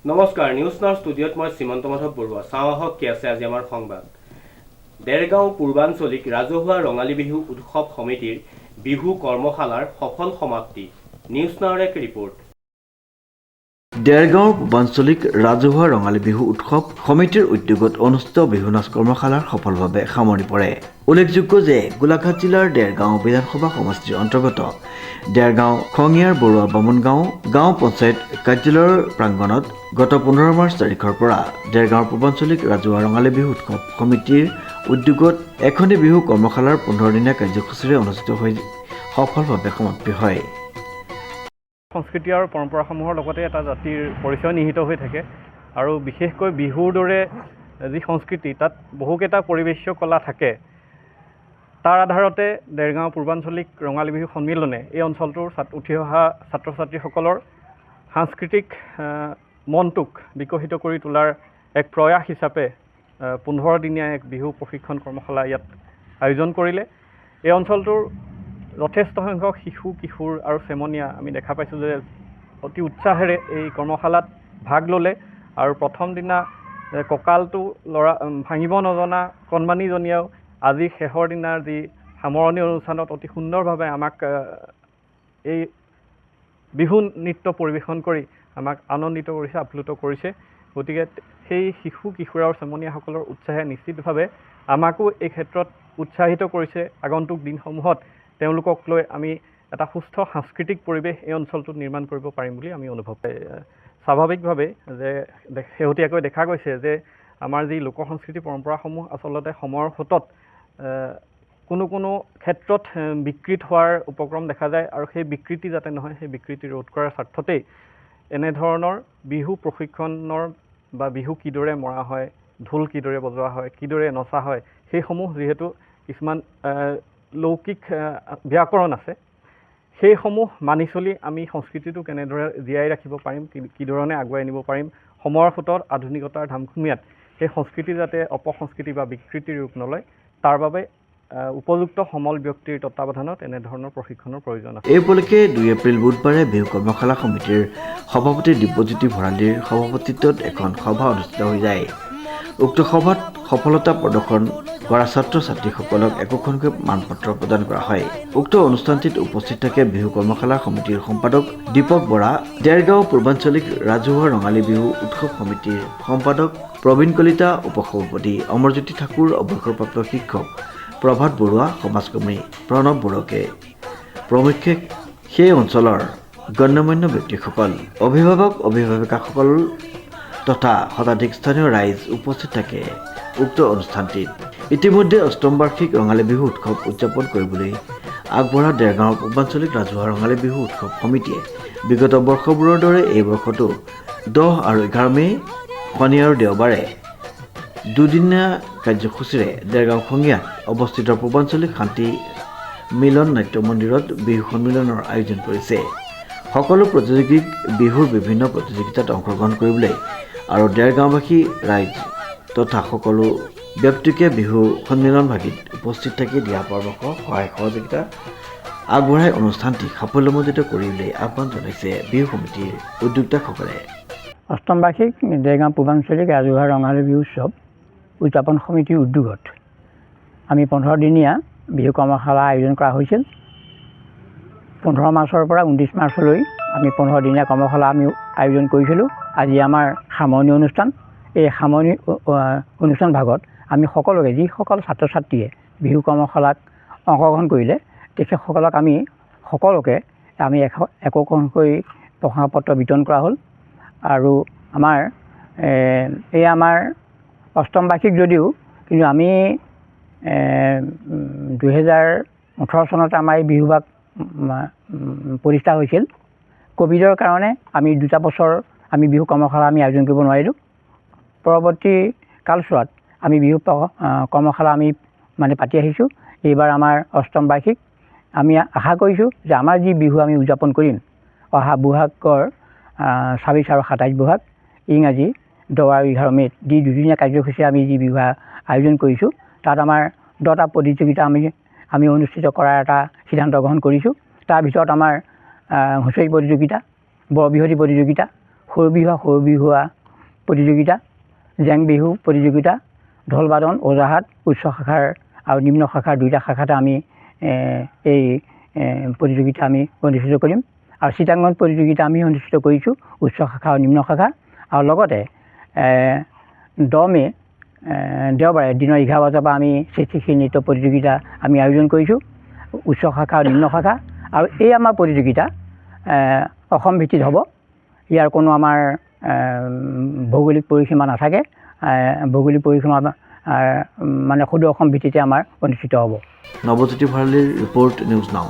নমস্কাৰ news now ষ্টুডিঅ'ত মই শ্ৰীমন্ত মাধৱ বৰুৱা চাওঁ আহক কি আছে আজি আমাৰ সংবাদ। দেৰগাঁও পূৰ্বাঞ্চলিক ৰাজহুৱা ৰঙালী বিহু উৎসৱ সমিতিৰ বিহু কৰ্মশালাৰ সফল সমাপ্তি। নিউজ নাওৰ এক ৰিপৰ্ট। দেৰগাঁৱৰ পূৰ্বাঞ্চলিক ৰাজহুৱা ৰঙালী বিহু উৎসৱ সমিতিৰ উদ্যোগত অনুষ্ঠিত বিহু নাচ কৰ্মশালাৰ সফলভাৱে সামৰি পৰে। উল্লেখযোগ্য যে গোলাঘাট জিলাৰ দেৰগাঁও বিধানসভা সমষ্টিৰ অন্তৰ্গত দেৰগাঁও খঙিয়াৰ বৰুৱা বামুণগাঁও গাঁও পঞ্চায়ত কাৰ্যালয়ৰ প্ৰাংগণত গত 15 মাৰ্চ তাৰিখৰ পৰা দেৰগাঁৱৰ পূৰ্বাঞ্চলিক ৰাজহুৱা ৰঙালী বিহু উৎসৱ সমিতিৰ উদ্যোগত এখনি বিহু কৰ্মশালাৰ 15 দিনীয়া কাৰ্যসূচীৰে অনুষ্ঠিত হৈ সফলভাৱে সমাপ্তি হয়। সংস্কৃতি আৰু পৰম্পৰাসমূহৰ লগতে এটা জাতিৰ পৰিচয় নিহিত হৈ থাকে আৰু বিশেষকৈ বিহুৰ দৰে যি সংস্কৃতি তাত বহুকেইটা পৰিৱেশ্য কলা থাকে। তাৰ আধাৰতে দেৰগাঁও পূৰ্বাঞ্চলিক ৰঙালী বিহু সন্মিলনে এই অঞ্চলটোৰ উঠি অহা ছাত্ৰ ছাত্ৰীসকলৰ সাংস্কৃতিক মনটোক বিকশিত কৰি তোলাৰ এক প্ৰয়াস হিচাপে 15 দিনীয়া এক বিহু প্ৰশিক্ষণ কৰ্মশালা ইয়াত আয়োজন কৰিলে। এই অঞ্চলটোৰ যথেষ্ট সংখ্যক শিশু কিশোৰ আৰু চেমনীয়া আমি দেখা পাইছোঁ যে অতি উৎসাহেৰে এই কৰ্মশালাত ভাগ ল'লে আৰু প্ৰথম দিনা কঁকালটো ভাঙিব নজনা কণমানিজনীয়েও আজি শেষৰ দিনাৰ যি সামৰণি অনুষ্ঠানত অতি সুন্দৰভাৱে আমাক এই বিহু নৃত্য পৰিৱেশন কৰি আমাক আনন্দিত কৰিছে, আপ্লুত কৰিছে। গতিকে সেই শিশু কিশোৰ আৰু চেমনীয়াসকলৰ উৎসাহে নিশ্চিতভাৱে আমাকো এই ক্ষেত্ৰত উৎসাহিত কৰিছে। আগন্তুক দিনসমূহত তেওঁলোকক লৈ আমি এটা সুস্থ সাংস্কৃতিক পৰিৱেশ এই অঞ্চলটোত নিৰ্মাণ কৰিব পাৰিম বুলি আমি অনুভৱ কৰোঁ। স্বাভাৱিকভাৱে যে শেহতীয়াকৈ দেখা গৈছে যে আমাৰ যি লোক সংস্কৃতি পৰম্পৰাসমূহ আচলতে সময়ৰ সোঁতত কোনো ক্ষেত্ৰত বিকৃত হোৱাৰ উপক্ৰম দেখা যায় আৰু সেই বিকৃতি যাতে নহয় সেই বিকৃতি ৰোধ কৰাৰ স্বাৰ্থতেই এনেধৰণৰ বিহু প্ৰশিক্ষণৰ বা বিহু কিদৰে মৰা হয়, ঢোল কিদৰে বজোৱা হয়, কিদৰে নচা হয়, সেইসমূহ যিহেতু কিছুমান লৌকিক ব্যাকৰণ আছে, সেইসমূহ মানি চলি আমি সংস্কৃতিটো কেনেদৰে জীয়াই ৰাখিব পাৰিম, কিধৰণে আগুৱাই নিব পাৰিম, সময়ৰ সোঁতত আধুনিকতাৰ ধামখুমীয়াত সেই সংস্কৃতি যাতে অপসংস্কৃতি বা বিকৃতিৰ ৰূপ নলয় তাৰ বাবে উপযুক্ত সমল ব্যক্তিৰ তত্বাৱধানত এনেধৰণৰ প্ৰশিক্ষণৰ প্ৰয়োজন আছে। এই উপলক্ষে 2 এপ্ৰিল বুধবাৰে বিহু কৰ্মশালা সমিতিৰ সভাপতি দিব্যজ্যোতি ভৰালীৰ সভাপতিত্বত এখন সভা অনুষ্ঠিত হৈ যায়। উক্ত সভাত সফলতা প্ৰদৰ্শন কৰা ছাত্ৰ ছাত্ৰীসকলক একোখনকৈ মানপত্ৰ প্ৰদান কৰা হয়। উক্ত অনুষ্ঠানটিত উপস্থিত থাকে বিহু কৰ্মশালা সমিতিৰ সম্পাদক দীপক বৰা, দেৰগাঁও পূৰ্বাঞ্চলিক ৰাজহুৱা ৰঙালী বিহু উৎসৱ সমিতিৰ সম্পাদক প্ৰবীণ কলিতা, উপসভাপতি অমৰজ্যোতি ঠাকুৰ, অৱসৰপ্ৰাপ্ত শিক্ষক প্ৰভাত বৰুৱা, সমাজকৰ্মী প্ৰণৱ বড়োকে প্ৰমুখ্যে সেই অঞ্চলৰ গণ্যমান্য ব্যক্তিসকল, অভিভাৱক অভিভাৱিকাসকল তথা শতাধিক স্থানীয় ৰাইজ উপস্থিত থাকে উক্ত অনুষ্ঠানটিত। ইতিমধ্যে অষ্টম বাৰ্ষিক ৰঙালী বিহু উৎসৱ উদযাপন কৰিবলৈ আগবঢ়া দেৰগাঁৱৰ পূৰ্বাঞ্চলিক ৰাজহুৱা ৰঙালী বিহু উৎসৱ সমিতিয়ে বিগত বৰ্ষবোৰৰ দৰে এই বৰ্ষতো 10 আৰু 11 মে' শনি আৰু দেওবাৰে দুদিনীয়া কাৰ্যসূচীৰে দেৰগাঁও খঙিয়াত অৱস্থিত পূৰ্বাঞ্চলিক শান্তি মিলন নাট্য মন্দিৰত বিহু সন্মিলনৰ আয়োজন কৰিছে। সকলো প্ৰতিযোগীক বিহুৰ বিভিন্ন প্ৰতিযোগিতাত অংশগ্ৰহণ কৰিবলৈ আৰু দেৰগাঁওবাসী ৰাইজ তথা সকলো ব্যক্তিকে বিহু সন্মিলনভাগিত উপস্থিত থাকি দিয়া পৰামৰ্শ সহায় সহযোগিতা আগবঢ়াই অনুষ্ঠানটি সাফল্যমণ্ডিত কৰিবলৈ আহ্বান জনাইছে বিহু সমিতিৰ উদ্যোক্তাসকলে। অষ্টম বাৰ্ষিক দেৰগাঁও পূৰ্বাঞ্চলিক ৰাজহুৱা ৰঙালী বিহু উৎসৱ উদযাপন সমিতিৰ উদ্যোগত আমি 15 দিনীয়া বিহু কৰ্মশালা আয়োজন কৰা হৈছিল। 15 মাৰ্চৰ পৰা 29 মাৰ্চলৈ আমি 15 দিনীয়া কৰ্মশালা আমি আয়োজন কৰিছিলোঁ। আজি আমাৰ সামৰণি অনুষ্ঠান। এই সামৰণি অনুষ্ঠান ভাগত আমি সকলোকে যিসকল ছাত্ৰ ছাত্ৰীয়ে বিহু কৰ্মশালাত অংশগ্ৰহণ কৰিলে তেখেতসকলক আমি সকলোকে আমি একোখনকৈ প্ৰশংসাপত্ৰ বিতৰণ কৰা হ'ল আৰু আমাৰ আমাৰ অষ্টম বাৰ্ষিক যদিও কিন্তু আমি 2018 চনতে আমাৰ এই বিহুভাগ প্ৰতিষ্ঠা হৈছিল। ক'ভিডৰ কাৰণে আমি 2টা বছৰ আমি বিহু কৰ্মশালা আমি আয়োজন কৰিব নোৱাৰিলোঁ। পৰৱৰ্তী কালছোৱাত আমি বিহু কৰ্মশালা আমি পাতি আহিছোঁ। এইবাৰ আমাৰ অষ্টম বাৰ্ষিক আমি আশা কৰিছোঁ যে আমাৰ যি বিহু আমি উদযাপন কৰিম অহা ব'হাগৰ 26 আৰু 27 ব'হাগ, ইংৰাজী 10 আৰু 11 মে'ত যি দুদিনীয়া কাৰ্যসূচী আমি যি বিহু আয়োজন কৰিছোঁ তাত আমাৰ 10টা প্ৰতিযোগিতা আমি অনুষ্ঠিত কৰাৰ এটা সিদ্ধান্ত গ্ৰহণ কৰিছোঁ। তাৰ ভিতৰত আমাৰ হুঁচৰি প্ৰতিযোগিতা, বৰবিহুৱতী প্ৰতিযোগিতা, সৰু বিহুৱা প্ৰতিযোগিতা, জেং বিহু প্ৰতিযোগিতা, ঢোল বাদন, ওজাহাত, উচ্চ শাখাৰ আৰু নিম্ন শাখাৰ দুয়োটা শাখাতে আমি এই প্ৰতিযোগিতা আমি অনুষ্ঠিত কৰিম। আৰু চিত্ৰাংকন প্ৰতিযোগিতা আমি অনুষ্ঠিত কৰিছোঁ উচ্চ শাখা আৰু নিম্ন শাখা। আৰু লগতে 10 মে' দেওবাৰে দিনৰ 11 বজাৰ পৰা আমি সৃষ্টিশীল নৃত্য প্ৰতিযোগিতা আমি আয়োজন কৰিছোঁ উচ্চ শাখা আৰু নিম্ন শাখা। আৰু এই আমাৰ প্ৰতিযোগিতা অসম ভিত্তিত হ'ব। ইয়াৰ কোনো আমাৰ ভৌগোলিক পৰিসীমা নাথাকে। ভৌগোলিক পৰিসীমা মানে সদৌ অসম ভিত্তিতে আমাৰ অনুষ্ঠিত হ'ব। Nabajyoti ভঁৰালীৰ report, news now.